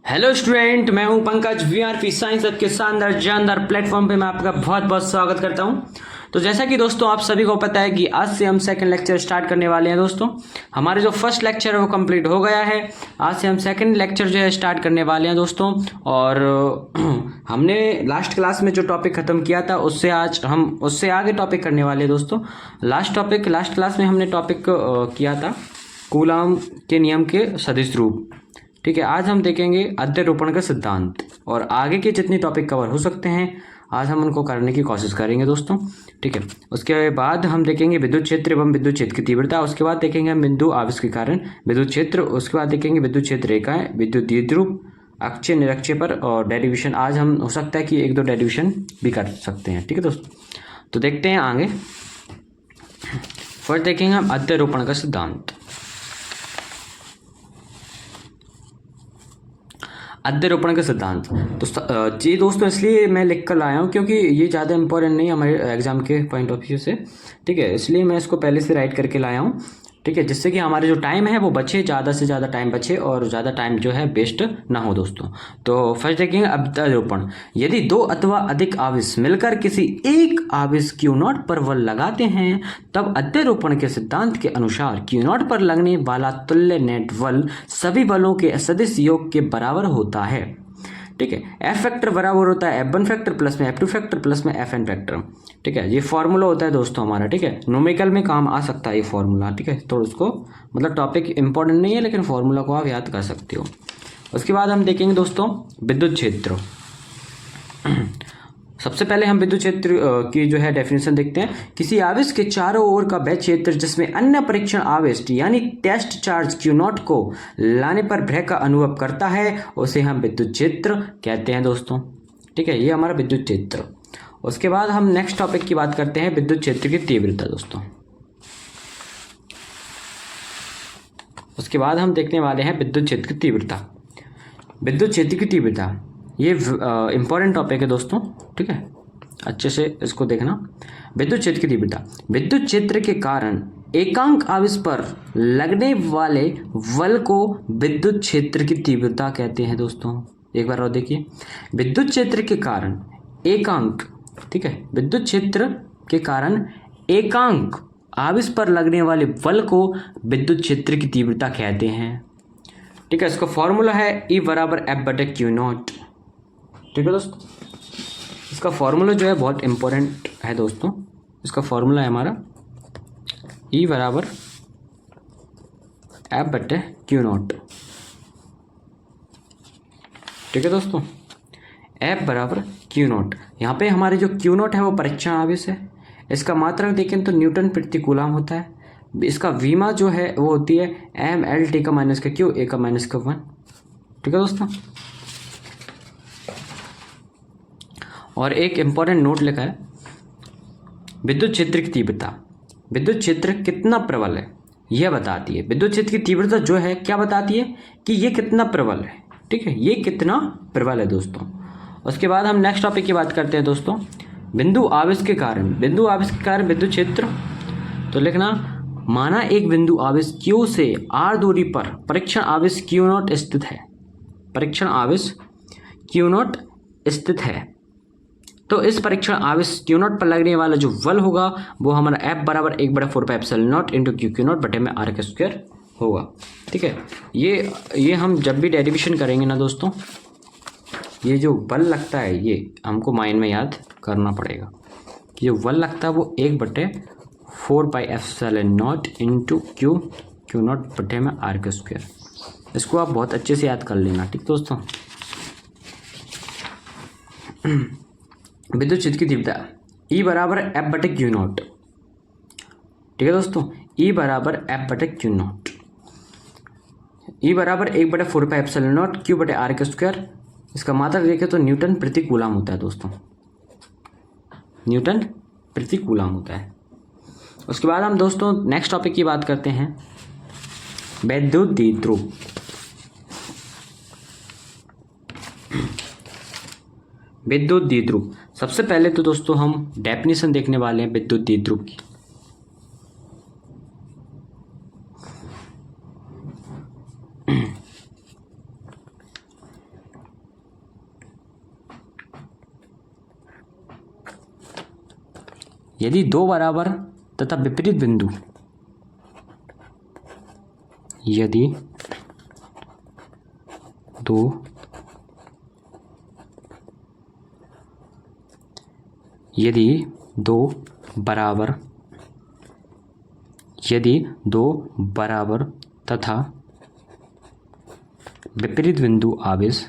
Hello student, मैं हूं Pankaj. VRP science के शानदार जानदार प्लेटफॉर्म पे मैं आपका बहुत बहुत स्वागत करता हूं। तो जैसा कि दोस्तों आप सभी को पता है कि आज से हम सेकंड लेक्चर स्टार्ट करने वाले हैं। दोस्तों हमारे जो फर्स्ट लेक्चर है वो कंप्लीट हो गया है। आज से हम सेकंड लेक्चर जो है स्टार्ट करने वाले हैं दोस्तों। और हमने लास्ट क्लास में जो टॉपिक खत्म किया था उससे आज हम उससे आगे टॉपिक करने वाले हैं दोस्तों। लास्ट क्लास में हमने टॉपिक किया था कूलाम के नियम के सदिश रूप। ठीक है, आज हम देखेंगे अध्यारोपण का सिद्धांत और आगे के जितने टॉपिक कवर हो सकते हैं आज हम उनको करने की कोशिश करेंगे दोस्तों। ठीक है, उसके बाद हम देखेंगे विद्युत क्षेत्र एवं विद्युत क्षेत्र की तीव्रता। उसके बाद देखेंगे हम बिंदु आवेश के कारण विद्युत क्षेत्र। उसके बाद देखेंगे विद्युत क्षेत्र रेखाएं, विद्युत द्विध्रुव, अक्षीय निरक्षीय पर और डेरिवेशन। आज हम हो सकता है कि एक दो डेरिवेशन भी कर सकते हैं। ठीक है दोस्तों, तो देखते हैं आगे। फर्स्ट देखेंगे हम अध्यारोपण का सिद्धांत। अध्यारोपण का सिद्धांत तो जी दोस्तों इसलिए मैं लिख कर लाया हूँ क्योंकि ये ज़्यादा इंपॉर्टेंट नहीं है हमारे एग्जाम के पॉइंट ऑफ व्यू से। ठीक है, इसलिए मैं इसको पहले से राइट करके लाया हूँ। ठीक है, जिससे कि हमारे जो टाइम है वो बचे, ज़्यादा से ज़्यादा टाइम बचे और ज़्यादा टाइम जो है वेस्ट ना हो दोस्तों। तो फर्स्ट देखेंगे अध्यारोपण। यदि दो अथवा अधिक आवेश मिलकर किसी एक आवेश क्यू नॉट पर बल लगाते हैं तब अध्यारोपण के सिद्धांत के अनुसार क्यू नॉट पर लगने वाला तुल्य नेट बल सभी बलों के सदिश योग के बराबर होता है। ठीक है, एफ फैक्टर बराबर होता है F1 फैक्टर प्लस में F2 फैक्टर प्लस में Fn फैक्टर। ठीक है, ये फॉर्मूला होता है दोस्तों हमारा। ठीक है, न्यूमेरिकल में काम आ सकता है ये फॉर्मूला। ठीक है, तो उसको मतलब टॉपिक इंपॉर्टेंट नहीं है लेकिन फॉर्मूला को आप याद कर सकते हो। उसके बाद हम देखेंगे दोस्तों विद्युत क्षेत्र। सबसे पहले हम विद्युत क्षेत्र की जो है डेफिनेशन देखते हैं। किसी आवेश के चारों ओर का वह क्षेत्र जिसमें अन्य परीक्षण आवेश यानी टेस्ट चार्ज क्यू नॉट को लाने पर भय का अनुभव करता है उसे हम विद्युत क्षेत्र कहते हैं दोस्तों। ठीक है, ये हमारा विद्युत क्षेत्र। उसके बाद हम नेक्स्ट टॉपिक की बात करते हैं विद्युत क्षेत्र की तीव्रता दोस्तों। उसके बाद हम देखने वाले हैं विद्युत क्षेत्र की तीव्रता। विद्युत क्षेत्र की तीव्रता ये इंपॉर्टेंट टॉपिक है दोस्तों। ठीक है, अच्छे से इसको देखना। विद्युत क्षेत्र की तीव्रता विद्युत क्षेत्र के कारण एकांक आवेश पर लगने वाले बल को विद्युत क्षेत्र की तीव्रता कहते हैं दोस्तों। एक बार और देखिए, विद्युत क्षेत्र के कारण एकांक, ठीक है, विद्युत क्षेत्र के कारण एकांक आवेश पर लगने वाले बल को विद्युत क्षेत्र की तीव्रता कहते हैं। ठीक है, इसका फॉर्मूला है E बराबर F/Q0। ठीक है दोस्तों, इसका फॉर्मूला जो है बहुत इंपॉर्टेंट है दोस्तों। इसका फॉर्मूला है हमारा E बराबर F/Q0। ठीक है दोस्तों, F बराबर Q0। यहाँ पे हमारे जो Q0 है वो परीक्षण आवेश है। इसका मात्रक देखें तो न्यूटन प्रति कूलम होता है। इसका विमा जो है वो होती है mL T का माइनस का Q A का माइनस का 1। ठीक है दोस्तों, और एक इंपॉर्टेंट नोट लिखा है विद्युत क्षेत्र की तीव्रता। विद्युत क्षेत्र कितना प्रबल है यह बताती है। विद्युत क्षेत्र की तीव्रता जो है क्या बताती है कि ये कितना प्रबल है। ठीक है, ये कितना प्रबल है दोस्तों। उसके बाद हम नेक्स्ट टॉपिक की बात करते हैं दोस्तों बिंदु आवेश के कारण। बिंदु आवेश के कारण विद्युत क्षेत्र तो लिखना, माना एक बिंदु आवेश Q से R दूरी पर परीक्षण आवेश Q0 स्थित है। परीक्षण आवेश Q0 स्थित है तो इस परीक्षण आवेश Q0 पर लगने वाला जो बल होगा वो हमारा F बराबर 1/4πε0 इंटू Q0 बटे में R का स्क्वायर होगा। ठीक है, ये हम जब भी डेरिवेशन करेंगे ना दोस्तों, ये जो बल लगता है ये हमको माइंड में याद करना पड़ेगा कि जो बल लगता है वो 1/4πε0 इंटू Q0 बटे में R का स्क्वायर। इसको आप बहुत अच्छे से याद कर लेना। ठीक दोस्तों, विद्युत क्षेत्र की तीव्रता E बराबर F/Q0। ठीक है दोस्तों, E बराबर F/Q0। E बराबर 1/4πε0 Q बटे R का स्क्वायर। इसका मात्रक देखें तो न्यूटन प्रति कूलम होता है दोस्तों। न्यूटन प्रति कूलम होता है। उसके बाद हम दोस्तों नेक्स्ट टॉपिक की बात करते हैं विद्युत द्विध्रुव। विद्युत द्विध्रुव सबसे पहले तो दोस्तों हम डेफिनेशन देखने वाले हैं विद्युत द्विध्रुव की। यदि दो बराबर तथा विपरीत बिंदु, यदि दो बराबर तथा विपरीत बिंदु आवेश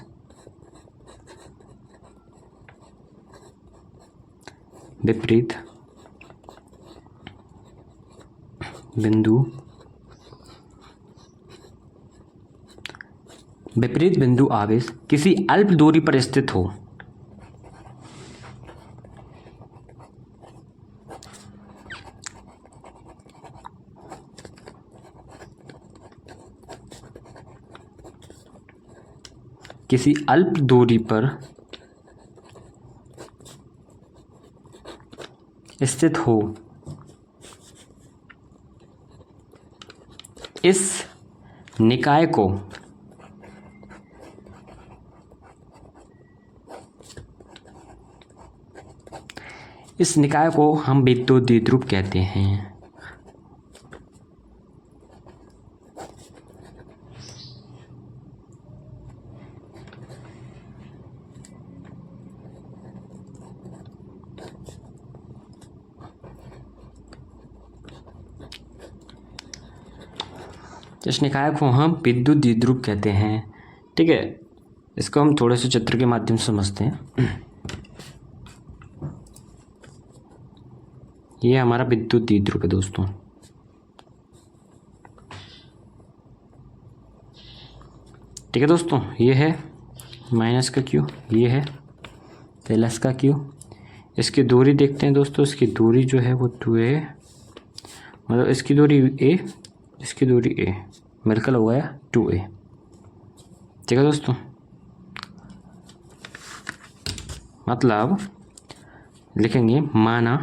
किसी अल्प दूरी पर स्थित हो, किसी अल्प दूरी पर स्थित हो, इस निकाय को हम विद्युत द्विध्रुव कहते हैं। इस निकाय को हम विद्युत द्विध्रुव कहते हैं। ठीक है, इसको हम थोड़े से चित्र के माध्यम से समझते हैं। ये हमारा विद्युत द्विध्रुव है दोस्तों। ठीक है दोस्तों, ये है माइनस का क्यू, ये है प्लस का क्यू। इसकी दूरी देखते हैं दोस्तों, इसकी दूरी जो है वो 2a, मतलब इसकी दूरी a, इसकी दूरी a, मिलकर हो गया 2a। ठीक है दोस्तों, मतलब लिखेंगे माना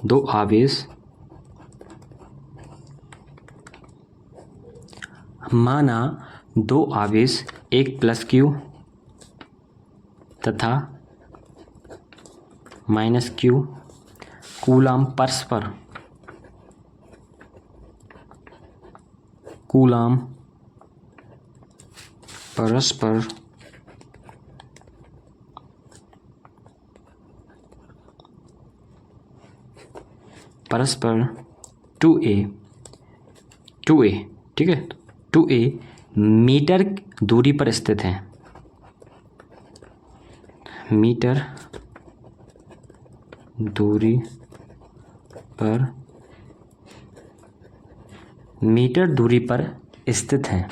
दो आवेश एक प्लस क्यू तथा माइनस क्यू कूलाम परस्पर परस्पर 2a, ठीक है, 2a मीटर दूरी पर स्थित है, मीटर दूरी पर स्थित है।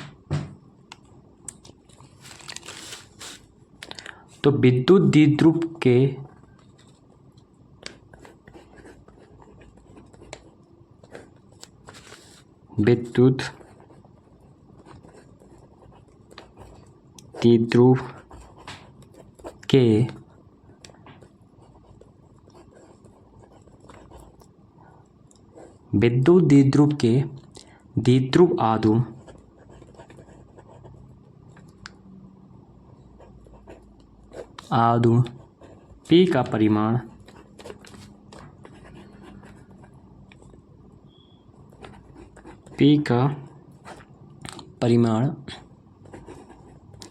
तो विद्युत द्विध्रुव के विद्युत द्विध्रुव के द्विध्रुव आघूर्ण P का परिमाण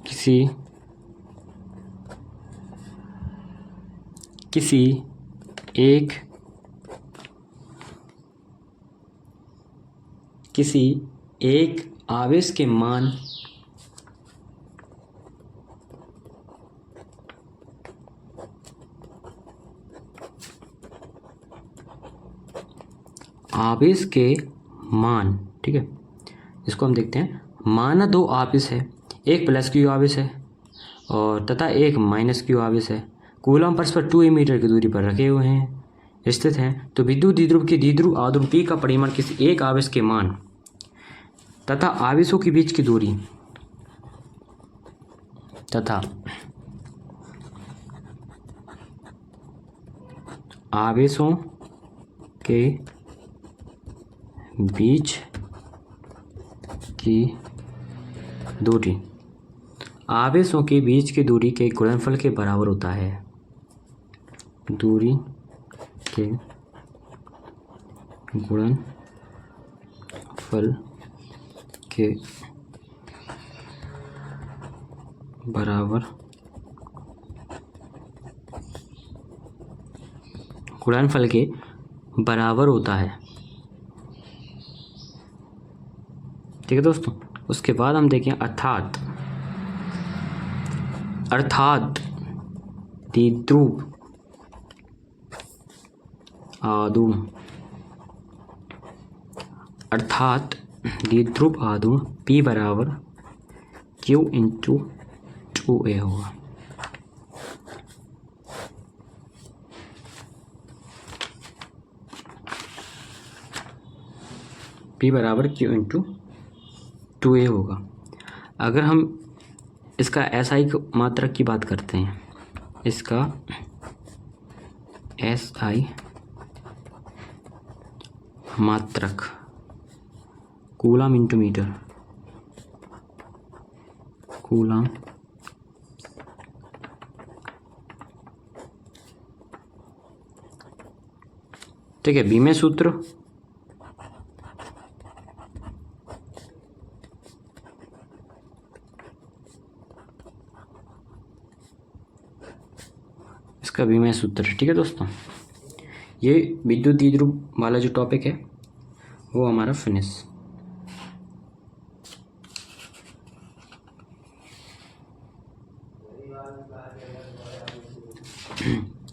किसी एक आवेश के मान ठीक है, इसको हम देखते हैं। माना दो आवेश है, एक प्लस क्यू आवेश है और तथा एक माइनस क्यू आवेश है, कूलम परस्पर 2a मीटर की दूरी पर रखे हुए हैं, स्थित हैं। तो विद्युत द्विध्रुव के द्विध्रुव आघूर्ण P का परिमाण किसी एक आवेश के मान तथा आवेशों के बीच की दूरी तथा आवेशों के बीच की दूरी आवेशों के बीच की दूरी के गुणनफल के बराबर होता है। दूरी के गुणनफल के बराबर होता है। ठीक है दोस्तों, उसके बाद हम देखें अर्थात द्विध्रुव आघूर्ण P बराबर Q इंटू 2A होगा। P बराबर Q इंटू 2A होगा। अगर हम इसका SI मात्रक की बात करते हैं, इसका SI मात्रक कूलम इंटू मीटर, कूलम ठीक है। बी में सूत्र इसका बी में सूत्र, ठीक है दोस्तों। ये विद्युत द्विध्रुव वाला जो टॉपिक है वो हमारा फिनिश।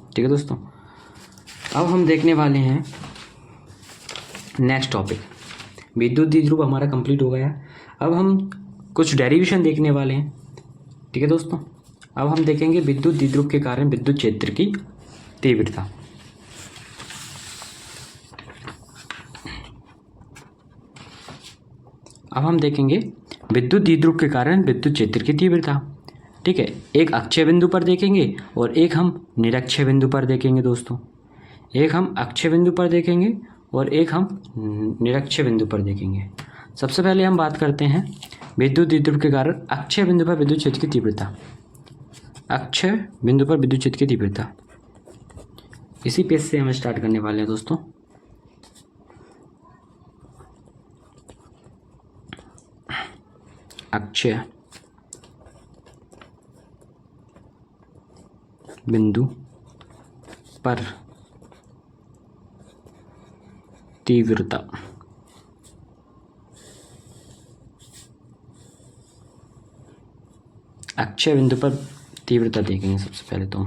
ठीक है दोस्तों, अब हम देखने वाले हैं नेक्स्ट टॉपिक। विद्युत द्विध्रुव हमारा कंप्लीट हो गया। अब हम कुछ डेरिवेशन देखने वाले हैं। ठीक है दोस्तों, अब हम देखेंगे विद्युत द्विध्रुव के कारण विद्युत क्षेत्र की तीव्रता। अब हम देखेंगे विद्युत द्विध्रुव के कारण विद्युत क्षेत्र की तीव्रता। ठीक है, एक अक्षीय बिंदु पर देखेंगे और एक हम निरक्षीय बिंदु पर देखेंगे दोस्तों। एक हम अक्षीय बिंदु पर देखेंगे और एक हम निरक्षीय बिंदु पर देखेंगे। सबसे पहले हम बात करते हैं विद्युत द्विध्रुव के कारण अक्षीय बिंदु पर विद्युत क्षेत्र की तीव्रता। अक्षीय बिंदु पर विद्युत क्षेत्र की तीव्रता, इसी पेज से हम स्टार्ट करने वाले हैं दोस्तों। अक्षीय बिंदु पर तीव्रता। अक्षीय बिंदु पर तीव्रता देखेंगे सबसे पहले तो।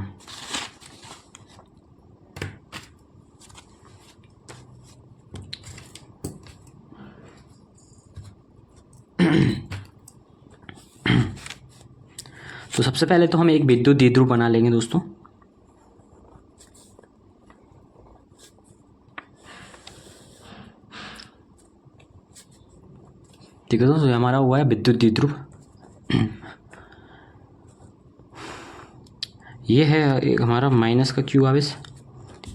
तो सबसे पहले तो हम एक विद्युत द्विध्रुव बना लेंगे दोस्तों। ठीक है दोस्तों, ये हमारा हुआ है विद्युत द्विध्रुव। ये है एक हमारा माइनस का क्यू आवेश,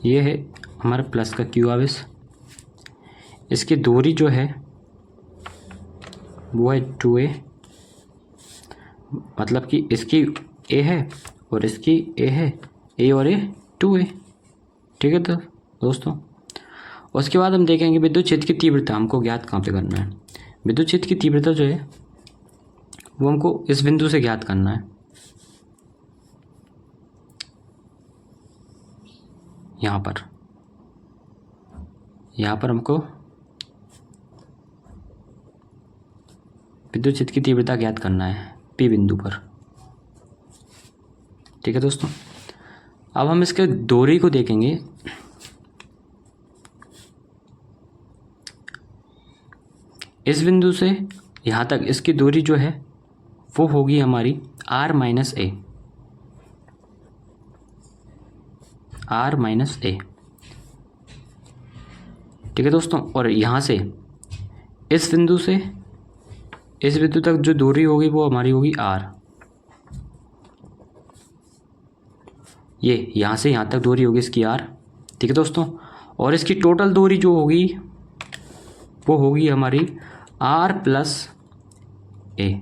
ये है हमारा प्लस का क्यू आवेश। इसकी दूरी जो है वो है 2a, मतलब कि इसकी a है और इसकी a है, a और a 2a। ठीक है तो दोस्तों, उसके बाद हम देखेंगे विद्युत क्षेत्र की तीव्रता हमको ज्ञात कहाँ पे करना है। विद्युत क्षेत्र की तीव्रता जो है वो हमको इस बिंदु से ज्ञात करना है। यहाँ पर हमको विद्युत क्षेत्र की तीव्रता ज्ञात करना है P बिंदु पर। ठीक है दोस्तों, अब हम इसके दूरी को देखेंगे। इस बिंदु से यहाँ तक इसकी दूरी जो है वो होगी हमारी r माइनस a। ठीक है दोस्तों, और यहाँ से इस बिंदु से इस बिंदु तक जो दूरी होगी वो हमारी होगी r। ये यहाँ से यहाँ तक दूरी होगी इसकी r। ठीक है दोस्तों, और इसकी टोटल दूरी जो होगी वो होगी हमारी r प्लस a।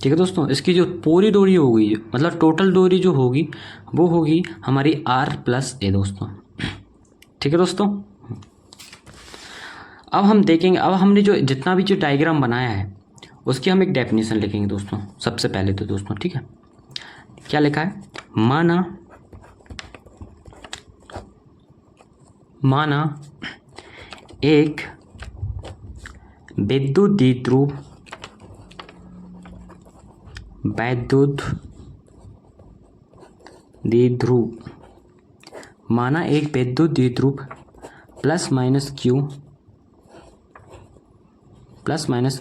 ठीक है दोस्तों, इसकी जो पूरी दूरी होगी, मतलब टोटल दूरी जो होगी वो होगी हमारी r+a दोस्तों। ठीक है दोस्तों, अब हम देखेंगे, अब हमने जो जितना भी जो डायग्राम बनाया है उसकी हम एक डेफिनेशन लिखेंगे दोस्तों। सबसे पहले तो दोस्तों, ठीक है, क्या लिखा है, माना एक विद्युत द्विध्रुव माना एक विद्युत द्विध्रुव प्लस माइनस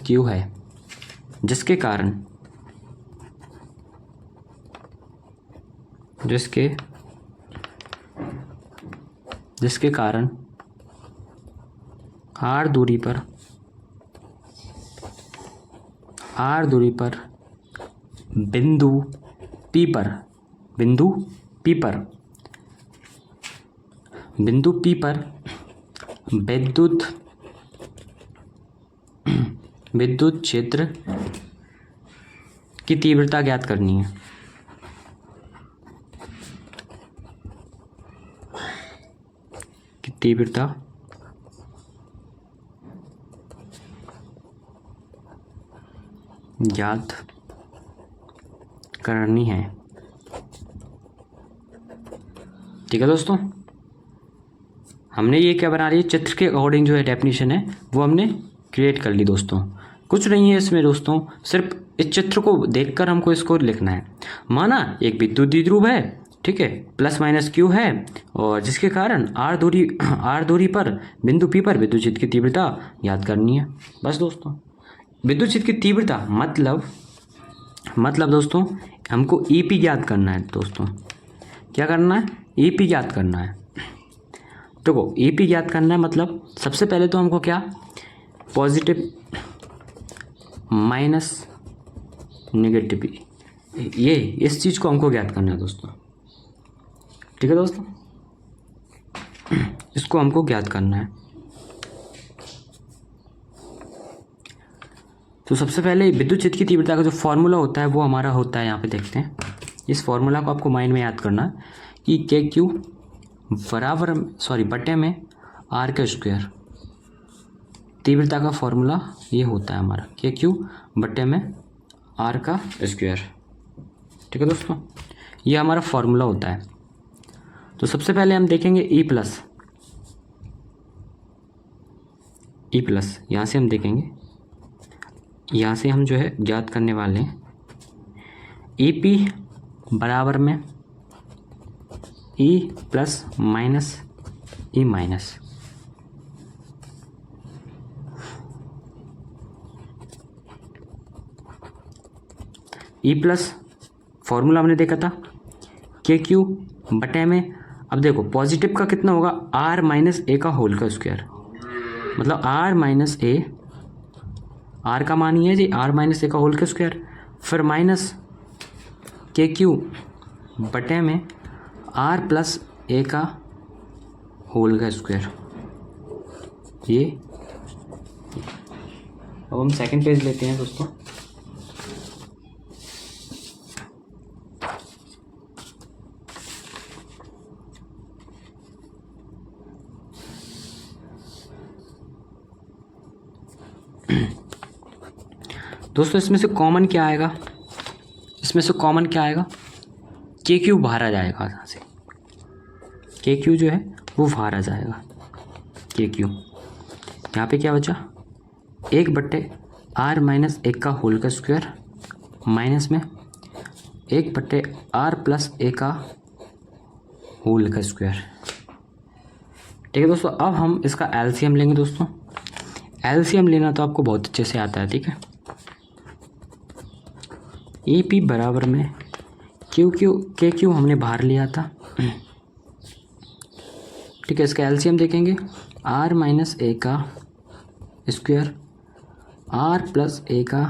क्यू है, जिसके कारण r दूरी पर बिंदु P पर विद्युत क्षेत्र की तीव्रता ज्ञात करनी है। ज्ञात करनी है। ठीक है दोस्तों, हमने ये क्या बना रही है, चित्र के अकॉर्डिंग जो है डेफिनेशन है वो हमने क्रिएट कर ली दोस्तों। कुछ नहीं है इसमें दोस्तों, सिर्फ इस चित्र को देखकर हमको इसको लिखना है। माना एक विद्युत द्विध्रुव है, ठीक है, प्लस माइनस क्यू है, और जिसके कारण आर दूरी पर बिंदु पी पर विद्युत क्षेत्र की तीव्रता याद करनी है। बस दोस्तों, विद्युत क्षेत्र की तीव्रता मतलब दोस्तों हमको ईपी ज्ञात करना है दोस्तों। क्या करना है, ईपी ज्ञात करना है। देखो ईपी ज्ञात करना है मतलब सबसे पहले तो हमको क्या, पॉजिटिव माइनस नेगेटिव, ये इस चीज़ को हमको ज्ञात करना है दोस्तों। ठीक है दोस्तों, इसको हमको ज्ञात करना है। तो सबसे पहले विद्युत क्षेत्र की तीव्रता का जो फॉर्मूला होता है वो हमारा होता है, यहाँ पे देखते हैं। इस फॉर्मूला को आपको माइंड में याद करना है कि के क्यू बटे में आर का स्क्वायर। तीव्रता का फॉर्मूला ये होता है हमारा, के क्यू बटे में आर का स्क्वायर। ठीक है दोस्तों, ये हमारा फॉर्मूला होता है। तो सबसे पहले हम देखेंगे ई प्लस, यहाँ से हम देखेंगे, यहाँ से हम जो है ज्ञात करने वाले हैं ई पी बराबर में E plus minus E minus. E plus formula हमने देखा था के क्यू बटे में, अब देखो पॉजिटिव का कितना होगा, आर माइनस ए का होल का स्क्वायर, मतलब आर माइनस ए, आर का मान ही है जी आर माइनस ए का होल का स्क्वायर, फिर माइनस के क्यू बटे में आर प्लस ए का होल का स्क्वायर। ये अब हम सेकंड पेज लेते हैं दोस्तों। दोस्तों इसमें से कॉमन क्या आएगा, के क्यू बाहर आ जाएगा यहाँ से, के क्यू जो है वो बाहर आ जाएगा। के क्यू यहाँ पे क्या बचा, 1 बटे आर माइनस 1 का होल का स्क्वायर माइनस में 1 बटे आर प्लस ए का होल का स्क्वायर। ठीक है दोस्तों, अब हम इसका एलसीएम लेंगे दोस्तों। एलसीएम लेना तो आपको बहुत अच्छे से आता है, ठीक है। ए पी बराबर में के क्यू हमने बाहर लिया था, ठीक है। इसका एलसीएम देखेंगे, आर माइनस ए का स्क्वायर आर प्लस ए का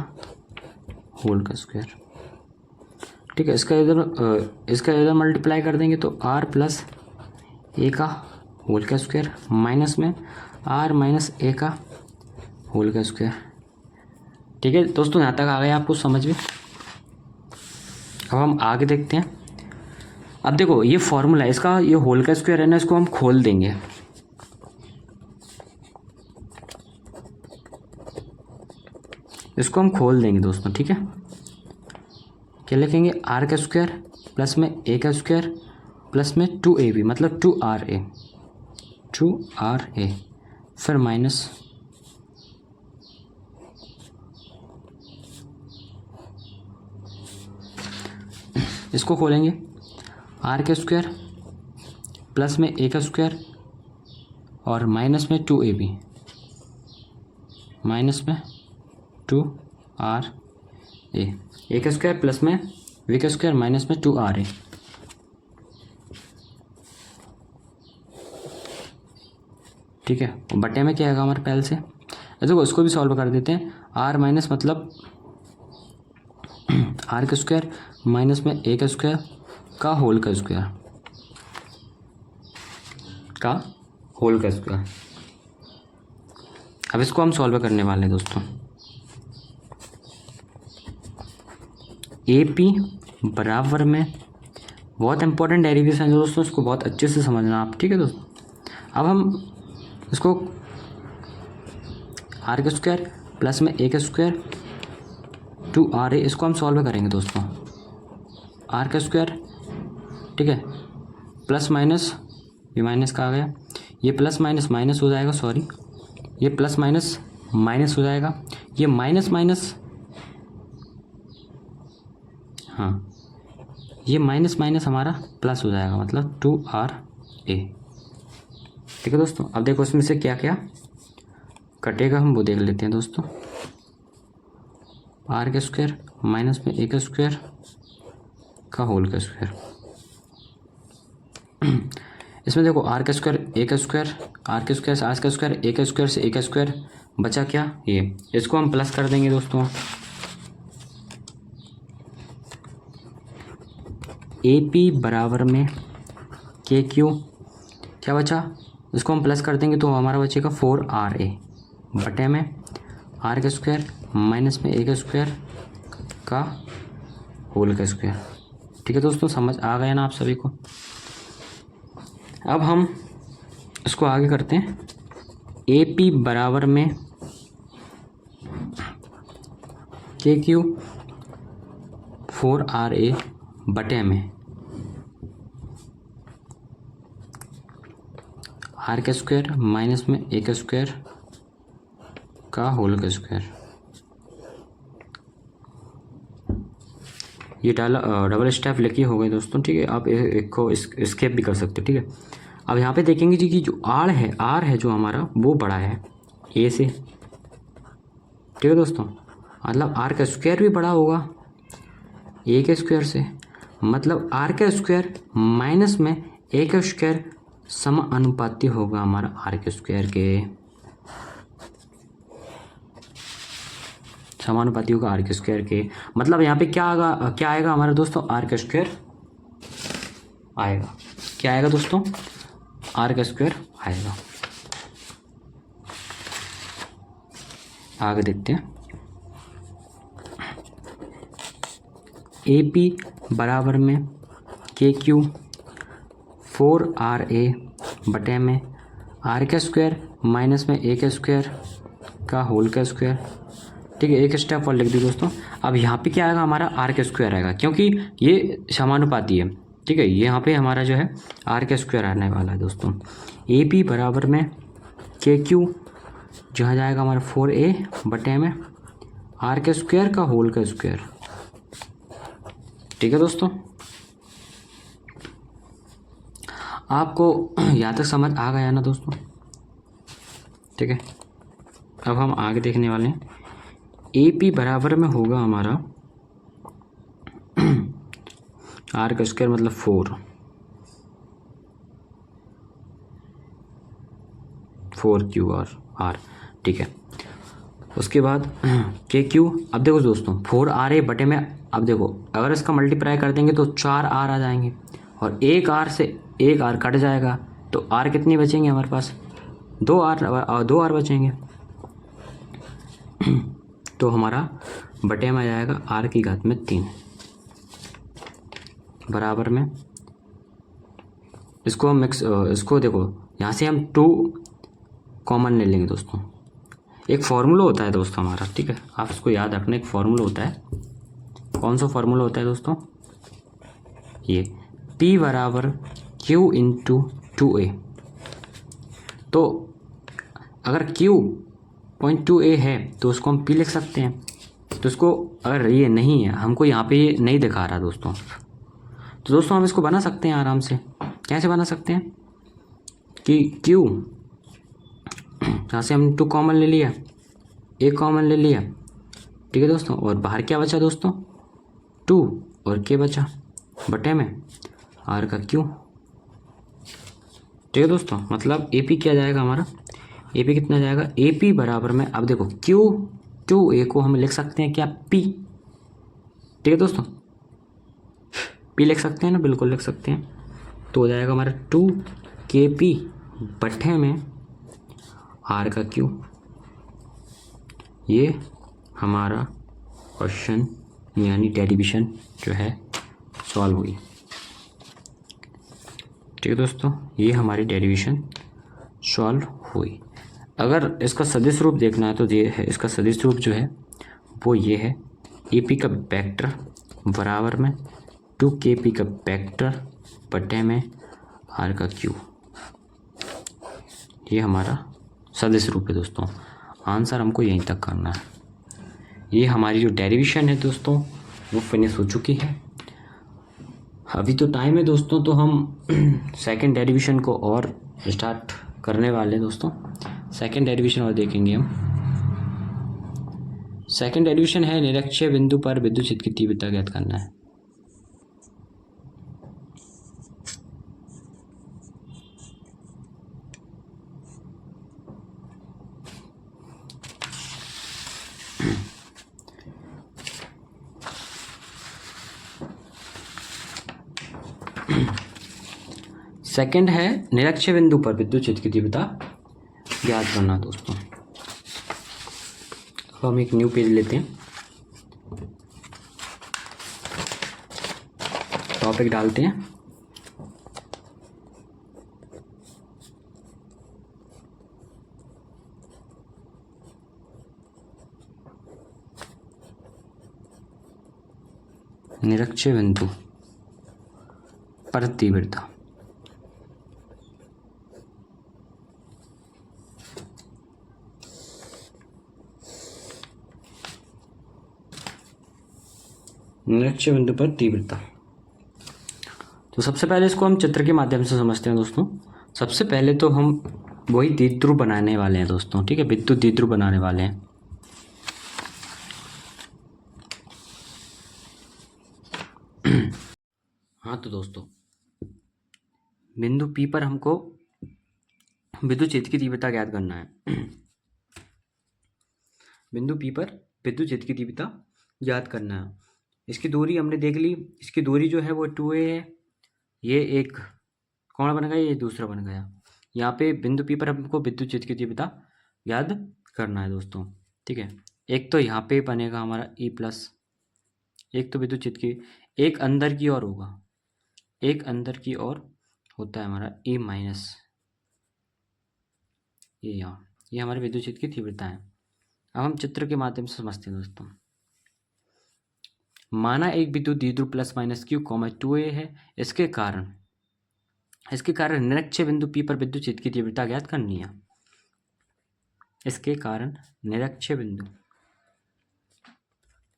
होल का स्क्वायर। ठीक है, इसका इधर मल्टीप्लाई कर देंगे तो आर प्लस ए का होल का स्क्वायर माइनस में आर माइनस ए का होल का स्क्वायर। ठीक है दोस्तों, यहाँ तक आ गया आपको समझ में। अब हम आगे देखते हैं। अब देखो ये फॉर्मूला है इसका, ये होल का स्क्वायर है ना, इसको हम खोल देंगे। इसको हम खोल देंगे दोस्तों, ठीक है। क्या लिखेंगे? आर का स्क्वायर प्लस में ए का स्क्वायर प्लस में 2ab मतलब 2ra फिर माइनस इसको खोलेंगे। आर का स्क्वायर प्लस में ए का स्क्वायर और माइनस में 2ab माइनस में 2ra ए का स्क्वायर प्लस में वी का स्क्वायर माइनस में 2ra। ठीक है, बटे में क्या आएगा हमारे पहले से। देखो इसको भी सॉल्व कर देते हैं। आर माइनस मतलब आर का स्क्वायर माइनस में ए का स्क्वायर का होल का स्क्वायर अब इसको हम सॉल्व करने वाले हैं दोस्तों। ए पी बराबर में, बहुत इंपॉर्टेंट डेरिवेशन है दोस्तों, इसको बहुत अच्छे से समझना आप, ठीक है दोस्तों। अब हम इसको आर का स्क्वायर प्लस में ए का स्क्वायर 2ra इसको हम सॉल्व करेंगे दोस्तों। आर का स्क्वायर, ठीक है, प्लस माइनस, ये माइनस का आ गया, ये प्लस माइनस माइनस हो जाएगा, सॉरी ये प्लस माइनस माइनस हो जाएगा, ये माइनस माइनस, हाँ ये माइनस माइनस हमारा प्लस हो जाएगा मतलब 2ra। ठीक है दोस्तों। अब देखो इसमें से क्या क्या कटेगा हम वो देख लेते हैं दोस्तों। आर का स्क्वायर माइनस में ए का स्क्वायर का होल का स्क्वायर। इसमें देखो आर का स्क्वायर ए का स्क्वायर, आर के स्क्वायर से आर का स्क्वायर, ए का स्क्वायर से ए का स्क्वायर, बचा क्या ये, इसको हम प्लस कर देंगे दोस्तों। ए पी बराबर में के क्यू, क्या बचा, इसको हम प्लस कर देंगे तो हमारा बचेगा 4ra बटे में आर का स्क्वायर माइनस में ए का स्क्वायर का होल का स्क्वायर। ठीक है दोस्तों, समझ आ गया ना आप सभी को। अब हम इसको आगे करते हैं। ए पी बराबर में के क्यू 4ra बटे में आर का स्क्वायर माइनस में ए का स्क्वायर का होल का स्क्वायर। ये डबल स्टेप लिखी हो गई दोस्तों, ठीक है। आप एक को स्केप भी कर सकते हो, ठीक है। अब यहाँ पे देखेंगे जी कि जो आर है जो हमारा वो बड़ा है ए से, ठीक है दोस्तों। मतलब आर का स्क्वायर भी बड़ा होगा ए के स्क्वायर से, मतलब आर का स्क्वायर माइनस में ए का स्क्वायर समानुपाती होगा हमारा आर के स्क्वायर के, समानुपाती होगा आर के स्क्वायर के। मतलब यहाँ पे क्या आएगा हमारा दोस्तों, आर का स्क्वायर आएगा। क्या आएगा दोस्तों, आर का स्क्वायर आएगा। आगे देखते हैं। ए पी बराबर में के क्यू 4ra बटे में आर का स्क्वायर माइनस में ए का स्क्वायर का होल का स्क्वायर। ठीक है, एक स्टेप और लिख दी दोस्तों। अब यहाँ पे क्या आएगा हमारा, आर का स्क्वायर आएगा, क्योंकि ये समानुपाती है। ठीक है, ये यहाँ पे हमारा जो है आर का स्क्वायर आने वाला है दोस्तों। ए पी बराबर में के क्यू जहाँ जाएगा हमारा 4a बटे में आर के स्क्वायर का होल का स्क्वायर। ठीक है दोस्तों, आपको यहाँ तक समझ आ गया ना दोस्तों। ठीक है, अब हम आगे देखने वाले हैं। ए पी बराबर में होगा हमारा आर का स्क्वायर मतलब 4 ठीक है। उसके बाद के क्यू, अब देखो दोस्तों 4ra बटे में, अब देखो अगर इसका मल्टीप्लाई कर देंगे तो 4r आ जाएंगे और एक आर से एक आर कट जाएगा तो आर कितनी बचेंगे हमारे पास, 2r बचेंगे। तो हमारा बटे में आ जाएगा आर की घात में 3। बराबर में इसको हम इसको देखो यहाँ से हम 2 कॉमन ले लेंगे दोस्तों। एक फार्मूला होता है दोस्तों हमारा, ठीक है, आप इसको याद रखना। एक फार्मूला होता है, कौन सा फार्मूला होता है दोस्तों? ये P बराबर Q इंटू 2A। तो अगर Q 0.2A है तो उसको हम P लिख सकते हैं। तो इसको अगर ये नहीं है, हमको यहाँ पे ये नहीं दिखा रहा दोस्तों, तो दोस्तों हम इसको बना सकते हैं आराम से। कैसे बना सकते हैं कि Q, यहाँ से हम 2 कॉमन ले लिया, A कॉमन ले लिया, ठीक है दोस्तों, और बाहर क्या बचा दोस्तों? 2 और K बचा बटे में R का Q, ठीक है दोस्तों। मतलब AP क्या जाएगा हमारा? AP कितना जाएगा? AP बराबर में, अब देखो Q2A को हम लिख सकते हैं क्या? P, ठीक है दोस्तों, P लिख सकते हैं ना, बिल्कुल लिख सकते हैं। तो हो जाएगा हमारा 2KP बटे में R का Q। ये हमारा क्वेश्चन यानी डेरिवेशन जो है सॉल्व हुई, ठीक है दोस्तों, ये हमारी डेरिवेशन सॉल्व हुई। अगर इसका सदिश रूप देखना है तो ये है, इसका सदिश रूप जो है वो ये है, AP का वेक्टर बराबर में 2KP का वेक्टर बटे में R का Q। ये हमारा सदिश रूप है दोस्तों। आंसर हमको यहीं तक करना है। ये हमारी जो डेरिवेशन है दोस्तों वो फिनिश हो चुकी है। अभी तो टाइम है दोस्तों, तो हम सेकंड डेरिवेशन को और स्टार्ट करने वाले हैं दोस्तों। सेकंड डेरिवेशन और देखेंगे हम। सेकंड डेरिवेशन है, निरक्षीय बिंदु पर विद्युत क्षेत्र की तीव्रता ज्ञात करना है। सेकंड है, निरक्षीय बिंदु पर विद्युत क्षेत्र की तीव्रता ज्ञात करना दोस्तों। तो हम एक न्यू पेज लेते हैं, टॉपिक डालते हैं, निरक्षीय बिंदु पर तीव्रता। निरक्षीय बिंदु पर तीव्रता। तो सबसे पहले इसको हम चित्र के माध्यम से समझते हैं दोस्तों। सबसे पहले तो हम वही द्विध्रुव बनाने वाले हैं दोस्तों, ठीक है, विद्युत द्विध्रुव बनाने वाले हैं। हाँ तो दोस्तों, बिंदु P पर हमको विद्युत क्षेत्र की तीव्रता ज्ञात करना है। बिंदु P पर विद्युत क्षेत्र की तीव्रता ज्ञात करना है। इसकी दूरी हमने देख ली, इसकी दूरी जो है वो 2A है। ये एक कौन बन गया? ये दूसरा बन गया। यहाँ पे बिंदु P पर हमको विद्युत क्षेत्र की तीव्रता याद करना है दोस्तों, ठीक है। एक तो यहाँ पे बनेगा हमारा E+, एक तो विद्युत क्षेत्र की, एक अंदर की ओर होगा, एक अंदर की ओर होता है हमारा E-, ये यहाँ, ये हमारे विद्युत क्षेत्र की तीव्रता है। अब हम चित्र के माध्यम से समझते हैं दोस्तों। माना एक विद्युत द्विध्रुव +-Q, 2A है। इसके कारण निरक्षीय बिंदु P पर विद्युत क्षेत्र की तीव्रता ज्ञात करनी है। इसके कारण निरक्षीय बिंदु P पर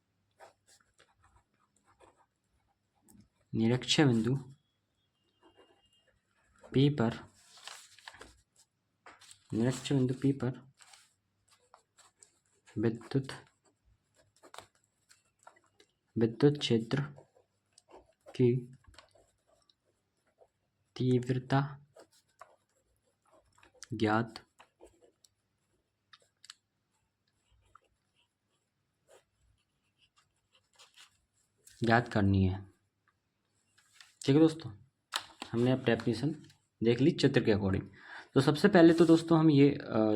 विद्युत क्षेत्र की तीव्रता ज्ञात करनी है, ठीक है दोस्तों। हमने अब डेफिनेशन देख ली चित्र के अकॉर्डिंग। तो सबसे पहले तो दोस्तों हम ये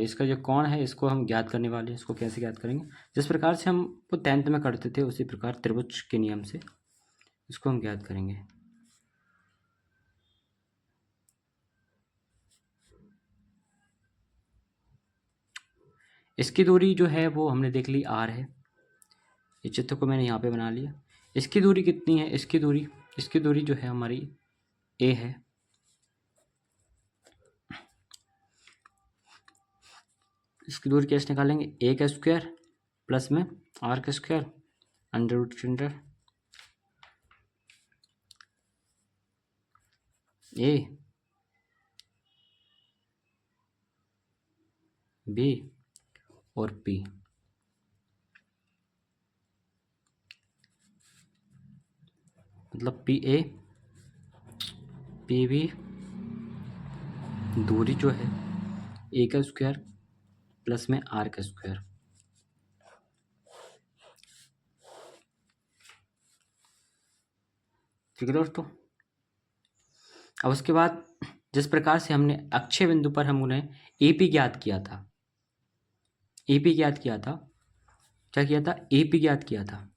इसका जो कोण है इसको हम ज्ञात करने वाले हैं। इसको कैसे ज्ञात करेंगे? जिस प्रकार से हम वो 10th में करते थे उसी प्रकार त्रिभुज के नियम से इसको हम ज्ञात करेंगे। इसकी दूरी जो है वो हमने देख ली r है। इस चित्र को मैंने यहाँ पे बना लिया। इसकी दूरी कितनी है? इसकी दूरी जो है हमारी a है। इसकी दूरी कैसे निकालेंगे? a का स्क्वायर प्लस में r का स्क्वायर अंडर रूट के अंडर a b और p। मतलब पी ए पी बी दूरी जो है ए का स्क्वायर प्लस में आर का स्क्वायर। ठीक है दोस्तों। अब उसके बाद जिस प्रकार से हमने अक्षय बिंदु पर हम उन्हें एपी ज्ञात किया था, एपी ज्ञात किया था, क्या किया था? एपी ज्ञात किया था।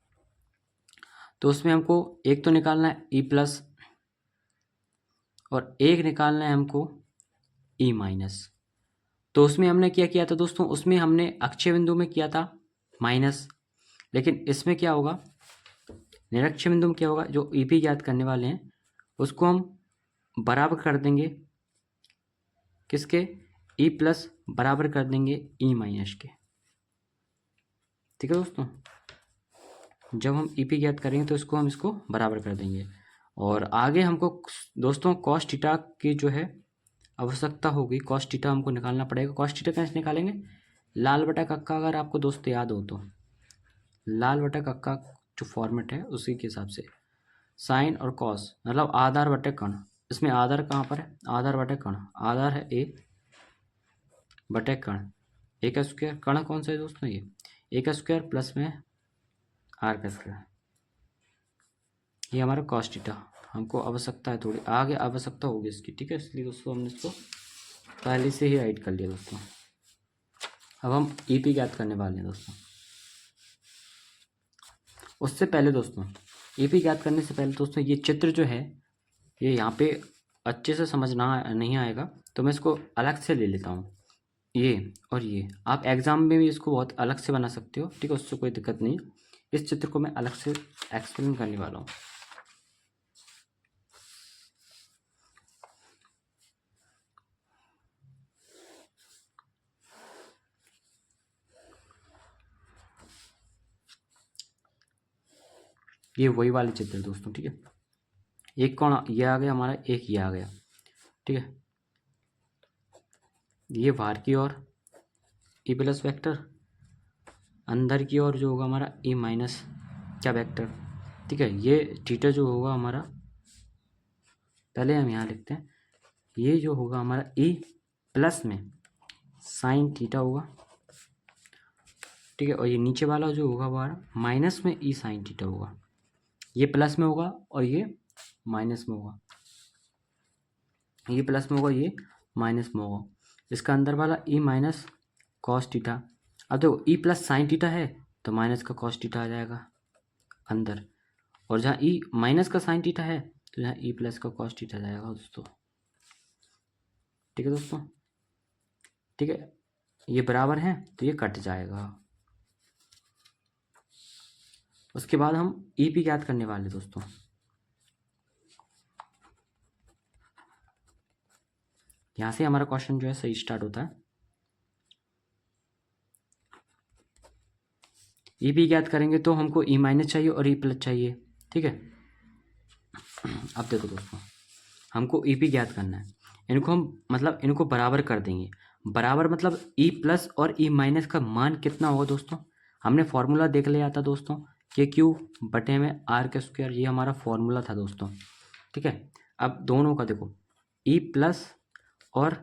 तो उसमें हमको एक तो निकालना है ई प्लस और एक निकालना है हमको ई माइनस। तो उसमें हमने क्या किया था दोस्तों? उसमें हमने अक्षय बिंदु में किया था माइनस, लेकिन इसमें क्या होगा? निरक्षय बिंदु में क्या होगा? जो ईपी ज्ञात करने वाले हैं उसको हम बराबर कर देंगे किसके? ई प्लस बराबर कर देंगे ई माइनस के। ठीक है दोस्तों। जब हम ईपी ज्ञात करेंगे तो इसको हम इसको बराबर कर देंगे। और आगे हमको दोस्तों कॉस थीटा की जो है आवश्यकता होगी। कॉस थीटा हमको निकालना पड़ेगा। कॉस थीटा कैसे निकालेंगे? लाल बटा कक्का, अगर आपको दोस्तों याद हो तो लाल बटा कक्का जो फॉर्मेट है उसी के हिसाब से साइन और कॉस मतलब आधार बटे कण। इसमें आधार कहाँ पर है? आधार बटे कण। आधार है ए बटे कण, ए का स्क्वायर। कण कौन सा है दोस्तों? ये ए का स्क्वायर प्लस में आर का स्क्वायर। ये हमारा कॉस थीटा हमको आवश्यकता है, थोड़ी आगे आवश्यकता होगी इसकी। ठीक है, इसलिए दोस्तों हमने इसको पहले से ही राइट कर लिया दोस्तों। अब हम ईपी ज्ञात करने वाले हैं दोस्तों। उससे पहले दोस्तों ईपी ज्ञात करने से पहले दोस्तों ये चित्र जो है ये यहाँ पे अच्छे से समझना नहीं आएगा, तो मैं इसको अलग से ले लेता हूँ। ये और ये आप एग्ज़ाम में भी इसको बहुत अलग से बना सकते हो। ठीक है, उससे कोई दिक्कत नहीं। इस चित्र को मैं अलग से एक्सप्लेन करने वाला हूँ। ये वही वाले चित्र है दोस्तों। ठीक है, एक कौन ये आ गया हमारा, एक ये आ गया। ठीक है, ये बाहर की ओर ई प्लस वैक्टर, अंदर की ओर जो होगा हमारा ई माइनस क्या वैक्टर। ठीक है, ये थीटा जो होगा हमारा, पहले हम यहाँ लिखते हैं, ये जो होगा हमारा ई प्लस में साइन थीटा होगा। ठीक है, और ये नीचे वाला जो होगा हमारा माइनस में ई साइन थीटा होगा। ये प्लस में होगा और ये माइनस में होगा। ये प्लस में होगा, ये माइनस में होगा। इसका अंदर वाला ई माइनस कॉस थीटा। अब देखो ई प्लस साइन थीटा है तो माइनस का कॉस थीटा आ जाएगा अंदर, और जहाँ ई माइनस का साइन थीटा है तो यहाँ ई प्लस का कॉस थीटा जाएगा दोस्तों। ठीक है दोस्तों। ठीक है, ये बराबर है तो ये कट जाएगा। उसके बाद हम ईपी ज्ञात करने वाले दोस्तों। यहाँ से हमारा क्वेश्चन जो है सही स्टार्ट होता है। ईपी ज्ञात करेंगे तो हमको ई माइनस चाहिए और ई प्लस चाहिए। ठीक है, अब देखो दोस्तों हमको ईपी ज्ञात करना है। इनको हम मतलब इनको बराबर कर देंगे। बराबर मतलब ई प्लस और ई माइनस का मान कितना होगा दोस्तों? हमने फॉर्मूला देख लिया था दोस्तों, के क्यू बटे में आर का स्क्वायर। ये हमारा फॉर्मूला था दोस्तों। ठीक है, अब दोनों का देखो ई प्लस और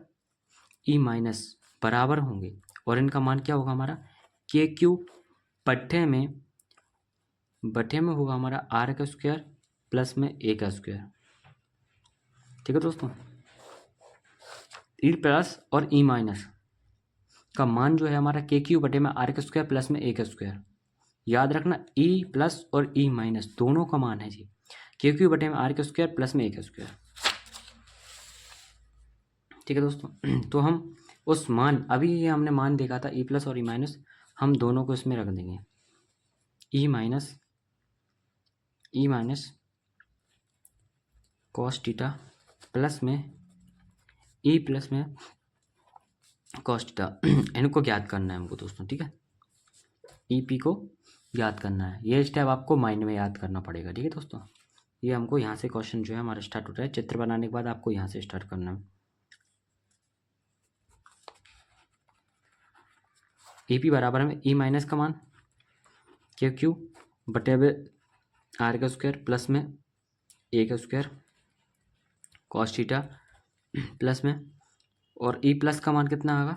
ई माइनस बराबर होंगे और इनका मान क्या होगा हमारा? के क्यू बटे में होगा हमारा आर का स्क्वायर प्लस में ए का स्क्वायर। ठीक है दोस्तों, ई प्लस और ई माइनस का मान जो है हमारा के क्यू बटे में आर का स्क्वायर प्लस में ए का स्क्वायर। याद रखना ई प्लस और ई माइनस दोनों का मान है जी। के क्यू बटे में आर का स्क्वायर प्लस में ए का स्क्वायर। ठीक है दोस्तों, तो हम उस मान, अभी ये हमने मान देखा था ई प्लस और ई माइनस, हम दोनों को इसमें रख देंगे। E minus cos theta plus में ई प्लस में कॉस थीटा, इनको ज्ञात करना है हमको दोस्तों। ठीक है, ई पी को ज्ञात करना है। ये स्टेप आपको माइंड में याद करना पड़ेगा। ठीक है दोस्तों, ये हमको यहाँ से क्वेश्चन जो है हमारा स्टार्ट होता है। चित्र बनाने के बाद आपको यहाँ से स्टार्ट करना है। ए पी बराबर में ई माइनस का मान के क्यू बटे आर का स्क्वायर प्लस में ए का स्क्वायर कॉस थीटा प्लस में, और ई प्लस का मान कितना आएगा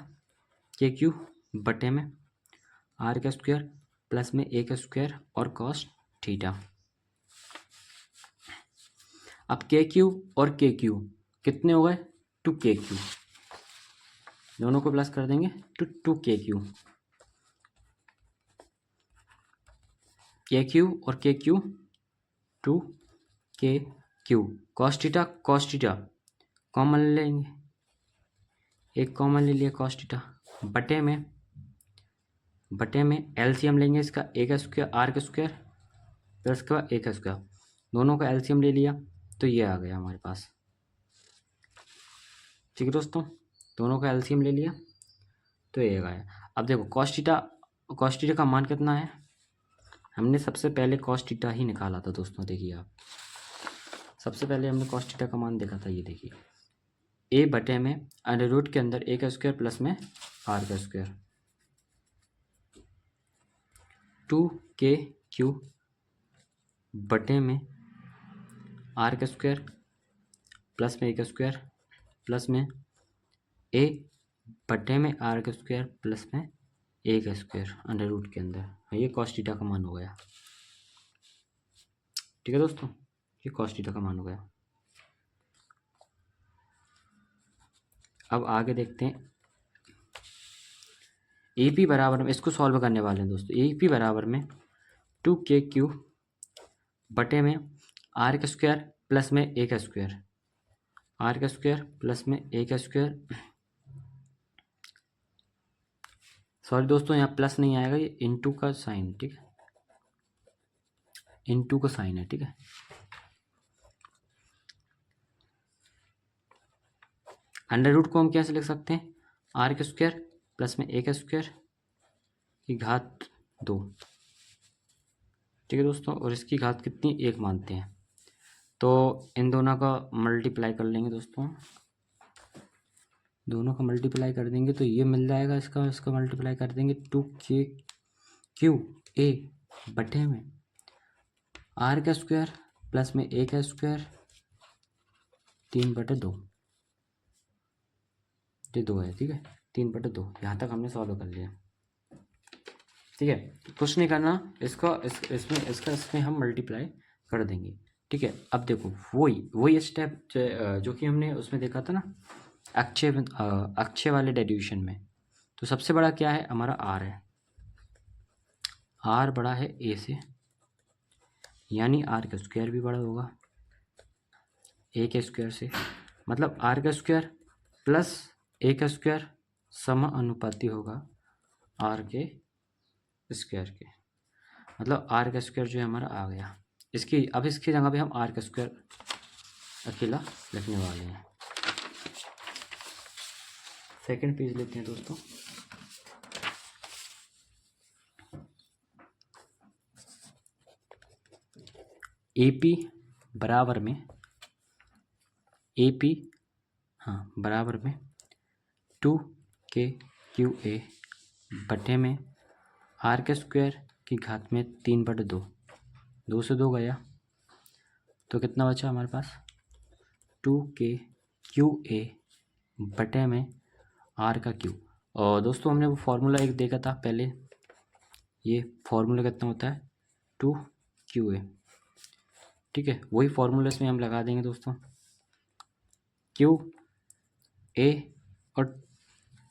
के क्यू बटे में आर का स्क्वायर प्लस में ए का स्क्वायर और कॉस थीटा। अब के क्यू और के क्यू कितने हो गए, 2 के क्यू, दोनों को प्लस कर देंगे तो 2 के क्यू, के क्यू और के क्यू 2 के क्यू। कॉस थीटा कॉमन लेंगे, एक कॉमन ले लिया कॉस थीटा, बटे में एलसीएम लेंगे इसका ए का स्क्वायर आर का स्क्वायर प्लस का ए का स्क्वायर, दोनों का एलसीएम ले लिया तो ये आ गया हमारे पास। ठीक है दोस्तों, दोनों का एलसीएम ले लिया तो ये आ गया। अब देखो कॉस थीटा का मान कितना है, हमने सबसे पहले कॉस थीटा ही निकाला था दोस्तों। देखिए आप, सबसे पहले हमने कॉस थीटा का मान देखा था, ये देखिए ए बटे में अंडर रूट के अंदर ए का स्क्वायर प्लस में आर का स्क्वायर 2 के क्यू बटे में आर का स्क्वायर प्लस में ए का स्क्वायर प्लस में ए बटे में आर का स्क्वायर प्लस में ए का स्क्वायर अंडर रूट के अंदर, ये कॉस थीटा का मान हो गया। ठीक है दोस्तों, ये कॉस थीटा का मान हो गया। अब आगे देखते हैं, ए पी बराबर में, इसको सॉल्व करने वाले हैं दोस्तों। ए पी बराबर में 2 के क्यू बटे में आर का स्क्वायर प्लस में ए का स्क्वायर, आर का स्क्वायर प्लस में ए का स्क्वायर, सॉरी दोस्तों यहाँ प्लस नहीं आएगा, ये इनटू का साइन। ठीक है, इनटू का साइन है। ठीक है, अंडर रूट को हम कैसे लिख सकते हैं, आर का स्क्वायर प्लस में ए का स्क्वायर की घात 2। ठीक है दोस्तों, और इसकी घात कितनी, 1 मानते हैं, तो इन दोनों का मल्टीप्लाई कर लेंगे दोस्तों। दोनों का मल्टीप्लाई कर देंगे तो ये मिल जाएगा, इसका मल्टीप्लाई कर देंगे 2 के क्यू ए बटे में आर का स्क्वायर प्लस में ए का स्क्वायर 3/2, ये 2 है। ठीक है, 3/2, यहाँ तक हमने सॉल्व कर लिया। ठीक है, कुछ नहीं करना, इसमें हम मल्टीप्लाई कर देंगे। ठीक है, अब देखो वही स्टेप जो कि हमने उसमें देखा था ना, अक्षय वाले डेरिवेशन में। तो सबसे बड़ा क्या है हमारा, आर है, आर बड़ा है ए से, यानी आर का स्क्वायर भी बड़ा होगा ए के स्क्वायर से, मतलब आर का स्क्वायर प्लस ए का स्क्वायर समानुपाती होगा आर के स्क्वायर के, मतलब आर का स्क्वायर जो है हमारा आ गया। इसकी जगह पे हम आर का स्क्वायर अकेला लिखने वाले हैं। सेकंड पेज लेते हैं दोस्तों। एपी बराबर में बराबर में 2 के क्यू ए बटे में आर के स्क्वायर की घात में 3/2, 2 से 2 गया तो कितना बचा हमारे पास, 2 के क्यू ए बटे में आर का क्यू। और दोस्तों हमने वो फार्मूला एक देखा था पहले, ये फार्मूला कितना होता है, 2 क्यू ए। ठीक है, वही फार्मूला इसमें हम लगा देंगे दोस्तों, क्यू ए और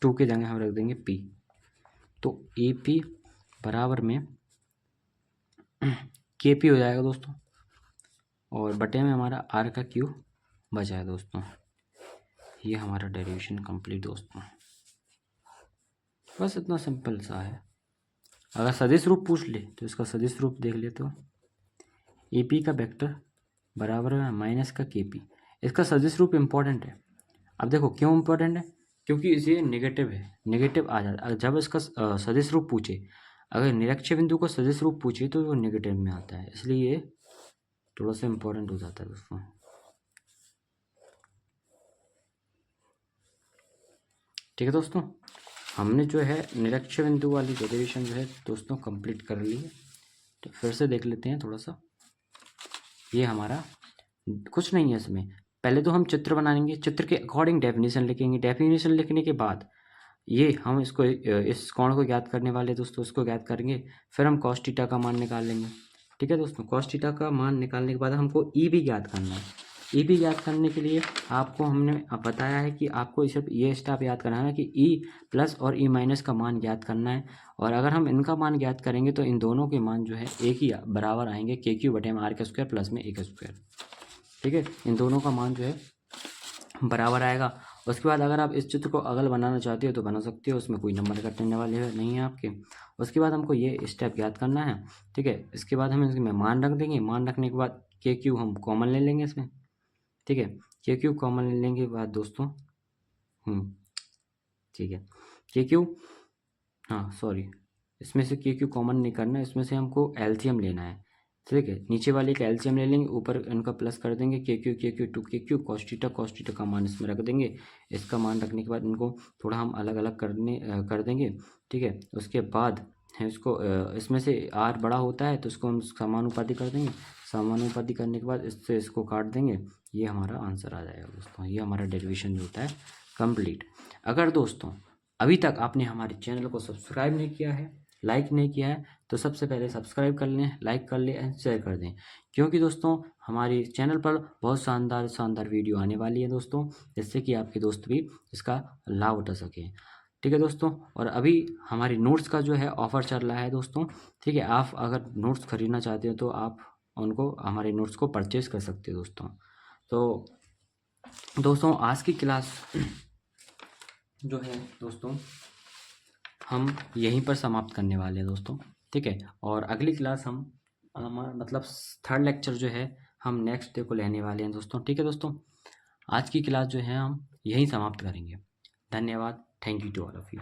2 के जगह हम रख देंगे पी, तो ए पी बराबर में के पी हो जाएगा दोस्तों, और बटे में हमारा आर का क्यू बचा है दोस्तों। ये हमारा डेरिवेशन कंप्लीट दोस्तों, बस इतना सिंपल सा है। अगर सदिश रूप पूछ ले तो इसका सदिश रूप देख ले तो ए पी का वेक्टर बराबर है माइनस का के पी। इसका सदिश रूप इम्पोर्टेंट है। अब देखो क्यों इम्पोर्टेंट है, क्योंकि ये नेगेटिव है, नेगेटिव आ जाता है जब इसका सदिश रूप पूछे। अगर निरक्षीय बिंदु को सदिश रूप पूछे तो वो नेगेटिव में आता है, इसलिए ये थोड़ा सा इम्पोर्टेंट हो जाता है दोस्तों। ठीक है दोस्तों, हमने जो है निरक्षीय बिंदु वाली डेरिवेशन जो है दोस्तों कंप्लीट कर ली है। तो फिर से देख लेते हैं थोड़ा सा। ये हमारा कुछ नहीं है इसमें, पहले तो हम चित्र बनाएंगे, चित्र के अकॉर्डिंग डेफिनेशन लिखेंगे, डेफिनेशन लिखने के बाद ये हम इसको इस कोण को ज्ञात करने वाले दोस्तों, इसको ज्ञात करेंगे। फिर हम cos थीटा का मान निकाल लेंगे। ठीक है दोस्तों, cos थीटा का मान निकालने के बाद हमको ई भी ज्ञात करना है। ई भी ज्ञात करने के लिए आपको हमने बताया है कि आपको सिर्फ ये स्टेप याद करना है कि ई प्लस और ई माइनस का मान ज्ञात करना है। और अगर हम इनका मान ज्ञात करेंगे तो इन दोनों के मान जो है एक ही बराबर आएंगे, के क्यू बटे में आर का स्क्वायर प्लस में ए का स्क्वायर। ठीक है, इन दोनों का मान जो है बराबर आएगा। उसके बाद अगर आप इस चित्र को अगल बनाना चाहते हो तो बना सकते हो, उसमें कोई नंबर कटने वाले नहीं है आपके। उसके बाद हमको ये स्टेप याद करना है। ठीक है, इसके बाद हम इसमें मान रख देंगे, मान रखने के बाद के क्यू हम कॉमन ले लेंगे इसमें। ठीक है, के क्यू कॉमन ले लेंगे के बाद दोस्तों ठीक है, के क्यू हाँ सॉरी, इसमें से के क्यू कॉमन नहीं करना है, इसमें से हमको एलसीएम लेना है। ठीक है, नीचे वाले का एलसीएम ले लेंगे, ऊपर इनका प्लस कर देंगे, के क्यू टू के क्यू कॉस थीटा का मान इसमें रख देंगे। इसका मान रखने के बाद इनको थोड़ा हम अलग अलग कर देंगे। ठीक है, उसके बाद है इसको इसमें से आर बड़ा होता है तो इसको हम समानुपाती कर देंगे। समानुपाती करने के बाद इससे इसको काट देंगे, ये हमारा आंसर आ जाएगा दोस्तों। ये हमारा डेरिवेशन जो होता है कंप्लीट। अगर दोस्तों अभी तक आपने हमारे चैनल को सब्सक्राइब नहीं किया है, लाइक नहीं किया है, तो सबसे पहले सब्सक्राइब कर लें, लाइक कर लें एंड शेयर कर दें, क्योंकि दोस्तों हमारे चैनल पर बहुत शानदार वीडियो आने वाली है दोस्तों, जिससे कि आपके दोस्त भी इसका लाभ उठा सकें। ठीक है दोस्तों, और अभी हमारी नोट्स का जो है ऑफ़र चल रहा है दोस्तों। ठीक है, आप अगर नोट्स खरीदना चाहते हो तो आप उनको हमारे नोट्स को परचेज़ कर सकते हो दोस्तों। तो दोस्तों आज की क्लास जो है दोस्तों हम यहीं पर समाप्त करने वाले हैं दोस्तों। ठीक है, और अगली क्लास हम हमारा मतलब थर्ड लेक्चर जो है हम नेक्स्ट डे को लेने वाले हैं दोस्तों। ठीक है दोस्तों, आज की क्लास जो है हम यहीं समाप्त करेंगे। धन्यवाद, thank you to all of you.